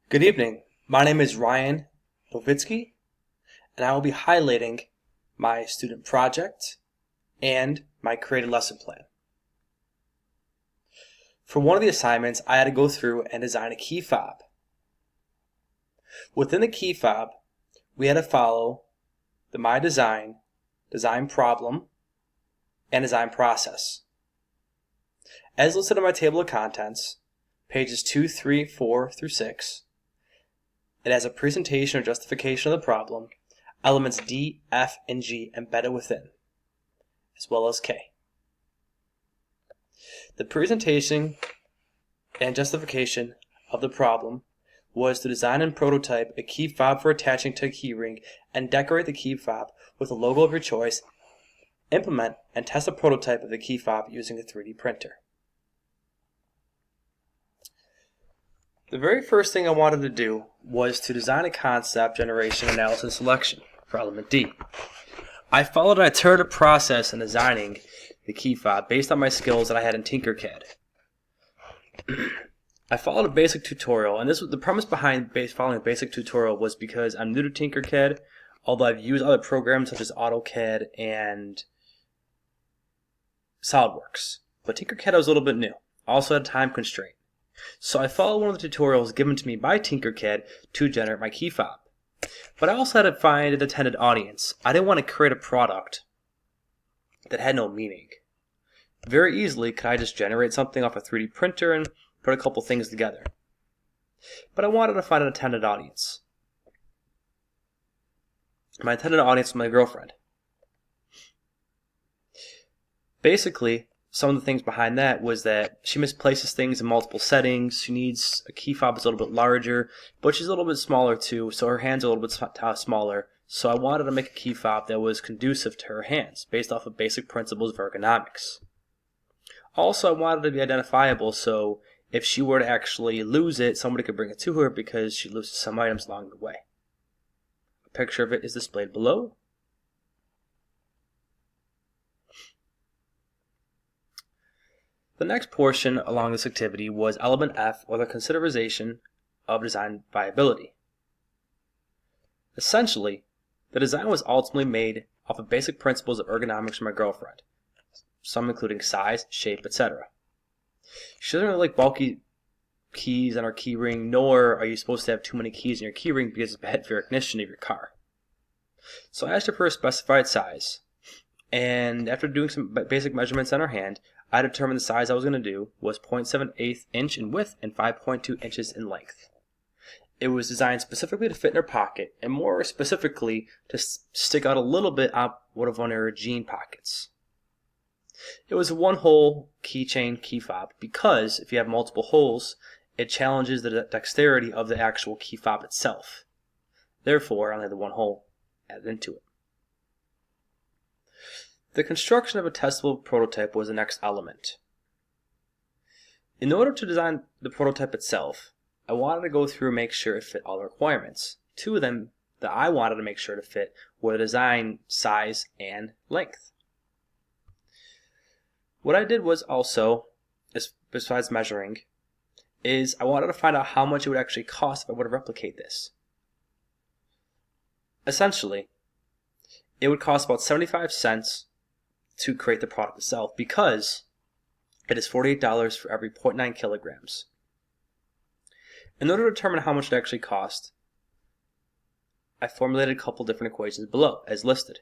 Good evening. My name is Ryan Novitsky, and I will be highlighting my student project and my created lesson plan. For one of the assignments, I had to go through and design a key fob. Within the key fob, we had to follow the My Design, design problem, and design process. As listed in my table of contents, pages 2, 3, 4 through 6, it has a presentation or justification of the problem, elements D, F, and G embedded within, as well as K. The presentation and justification of the problem was to design and prototype a key fob for attaching to a keyring and decorate the key fob with a logo of your choice, implement and test a prototype of the key fob using a 3D printer. The very first thing I wanted to do was to design a concept generation analysis selection for element D. I followed an iterative process in designing the key fob based on my skills that I had in Tinkercad. I followed a basic tutorial, and this was the premise behind following a basic tutorial was because I'm new to Tinkercad, although I've used other programs such as AutoCAD and SolidWorks. But Tinkercad was a little bit new. I also had a time constraint. So I followed one of the tutorials given to me by Tinkercad to generate my key fob. But I also had to find an intended audience. I didn't want to create a product that had no meaning. Very easily could I just generate something off a 3D printer and put a couple things together. But I wanted to find an intended audience. My intended audience was my girlfriend. Basically, some of the things behind that was that she misplaces things in multiple settings. She needs a key fob that's a little bit larger, but she's a little bit smaller too, so her hands are a little bit smaller. So I wanted to make a key fob that was conducive to her hands, based off of basic principles of ergonomics. Also, I wanted it to be identifiable, so if she were to actually lose it, somebody could bring it to her because she loses some items along the way. A picture of it is displayed below. The next portion along this activity was element F, or the consideration of design viability. Essentially, the design was ultimately made off of basic principles of ergonomics for my girlfriend, some including size, shape, etc. She doesn't really like bulky keys on her keyring, nor are you supposed to have too many keys in your keyring because it's bad for your ignition of your car. So I asked her for a specified size, and after doing some basic measurements on her hand, I determined the size I was going to do was 0.78 inch in width and 5.2 inches in length. It was designed specifically to fit in her pocket, and more specifically to stick out a little bit out of one of her jean pockets. It was a one-hole keychain key fob because if you have multiple holes, it challenges the dexterity of the actual key fob itself. Therefore, I only had the one hole added into it. The construction of a testable prototype was the next element. In order to design the prototype itself, I wanted to go through and make sure it fit all the requirements. Two of them that I wanted to make sure to fit were the design, size, and length. What I did was also, besides measuring, is I wanted to find out how much it would actually cost if I were to replicate this. Essentially, it would cost about 75 cents to create the product itself because it is $48 for every 0.9 kilograms. In order to determine how much it actually cost, I formulated a couple different equations below as listed.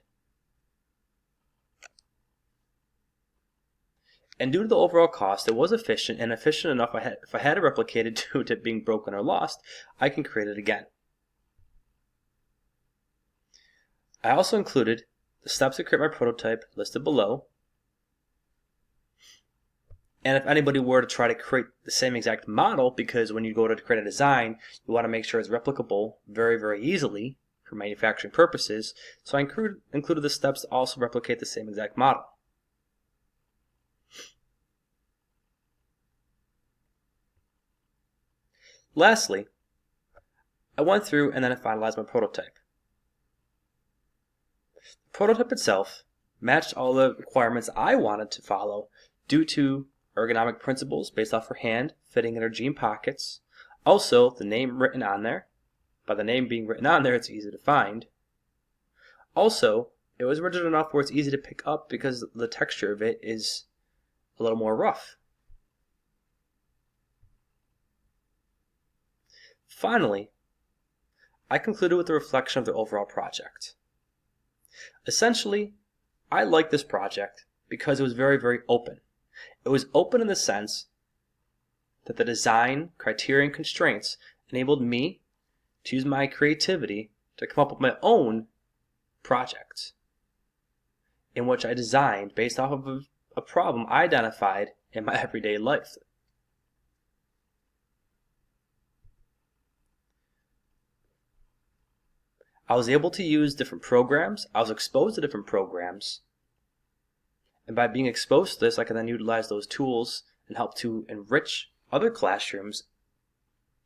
And due to the overall cost, it was efficient enough if I had to replicate it due to it being broken or lost, I can create it again. I also included the steps to create my prototype listed below. And if anybody were to try to create the same exact model, because when you go to create a design, you want to make sure it's replicable very, very easily for manufacturing purposes, so I included the steps to also replicate the same exact model. Lastly, I went through and then I finalized my prototype. The prototype itself matched all the requirements I wanted to follow due to ergonomic principles based off her hand, fitting in her jean pockets, Also, the name written on there. By the name being written on there, it's easy to find. Also, it was rigid enough where it's easy to pick up because the texture of it is a little more rough. Finally, I concluded with a reflection of the overall project. Essentially, I liked this project because it was very, very open. It was open in the sense that the design criteria and constraints enabled me to use my creativity to come up with my own projects in which I designed based off of a problem I identified in my everyday life. I was able to use different programs. I was exposed to different programs. And by being exposed to this, I can then utilize those tools and help to enrich other classrooms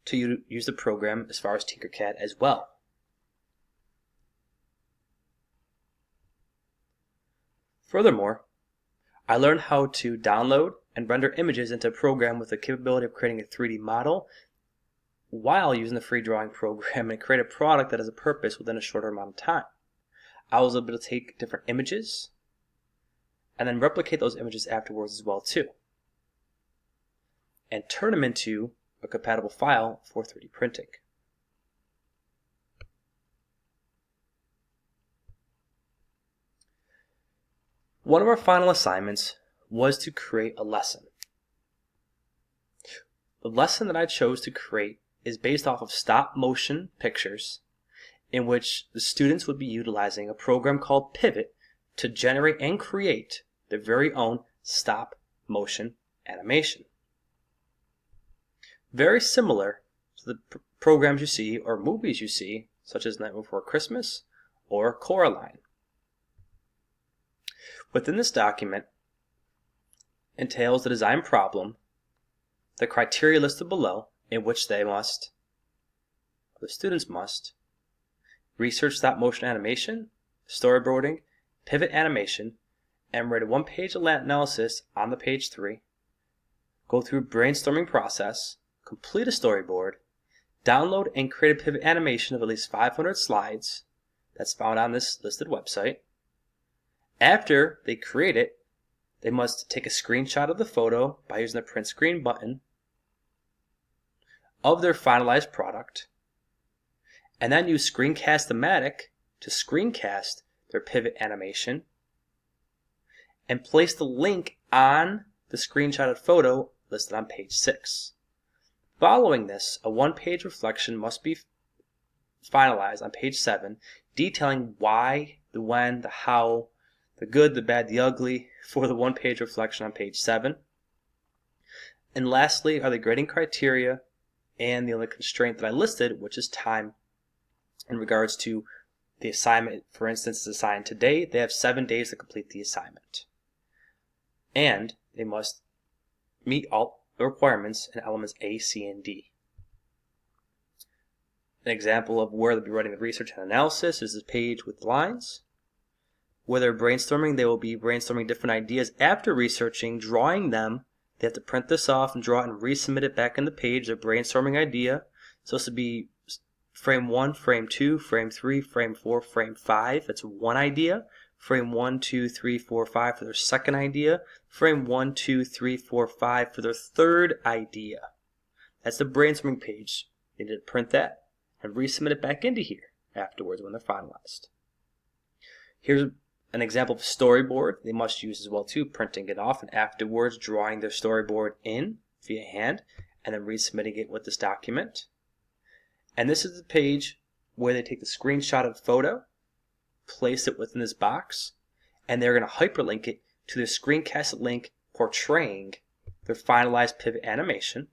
to use the program as far as Tinkercad as well. Furthermore, I learned how to download and render images into a program with the capability of creating a 3D model while using the free drawing program and create a product that has a purpose within a shorter amount of time. I was able to take different images and then replicate those images afterwards as well too, and turn them into a compatible file for 3D printing. One of our final assignments was to create a lesson. The lesson that I chose to create is based off of stop motion pictures in which the students would be utilizing a program called Pivot to generate and create their very own stop motion animation. Very similar to the programs you see or movies you see, such as Night Before Christmas or Coraline. Within this document entails the design problem, the criteria listed below, in which the students must, research stop motion animation, storyboarding, pivot animation, and write a one-page analysis on the page 3, go through a brainstorming process, complete a storyboard, download and create a pivot animation of at least 500 slides that's found on this listed website. After they create it, they must take a screenshot of the photo by using the print screen button of their finalized product, and then use Screencast-O-Matic to screencast their pivot animation and place the link on the screenshotted photo listed on page 6. Following this, a one-page reflection must be finalized on page 7, detailing why, the when, the how, the good, the bad, the ugly for the one-page reflection on page 7. And lastly are the grading criteria and the only constraint that I listed, which is time. In regards to the assignment, for instance, is assigned today, they have 7 days to complete the assignment. And they must meet all the requirements in elements A, C, and D. An example of where they'll be writing the research and analysis is this page with lines. Where they're brainstorming, they will be brainstorming different ideas after researching, drawing them. They have to print this off and draw it and resubmit it back in the page, their brainstorming idea. So this would be frame 1, frame 2, frame 3, frame 4, frame 5. That's one idea. Frame 1, 2, 3, 4, 5 for their second idea. Frame 1, 2, 3, 4, 5 for their third idea. That's the brainstorming page. They need to print that and resubmit it back into here afterwards when they're finalized. Here's an example of storyboard they must use as well too, printing it off and afterwards drawing their storyboard in via hand and then resubmitting it with this document. And this is the page where they take the screenshot of the photo, place it within this box, and they're going to hyperlink it to the screencast link portraying their finalized pivot animation.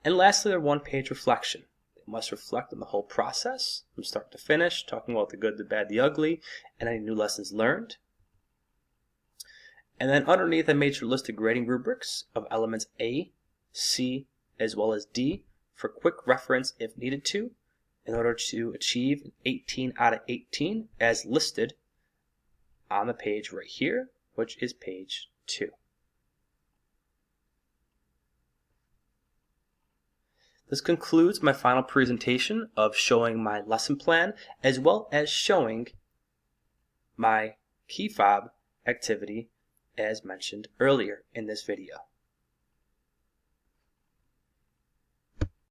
And lastly, their one-page reflection. They must reflect on the whole process from start to finish, talking about the good, the bad, the ugly, and any new lessons learned. And then underneath, I made sure to list the grading rubrics of elements A, C, as well as D for quick reference if needed to, in order to achieve an 18 out of 18 as listed on the page right here, which is page 2. This concludes my final presentation of showing my lesson plan as well as showing my key fob activity as mentioned earlier in this video.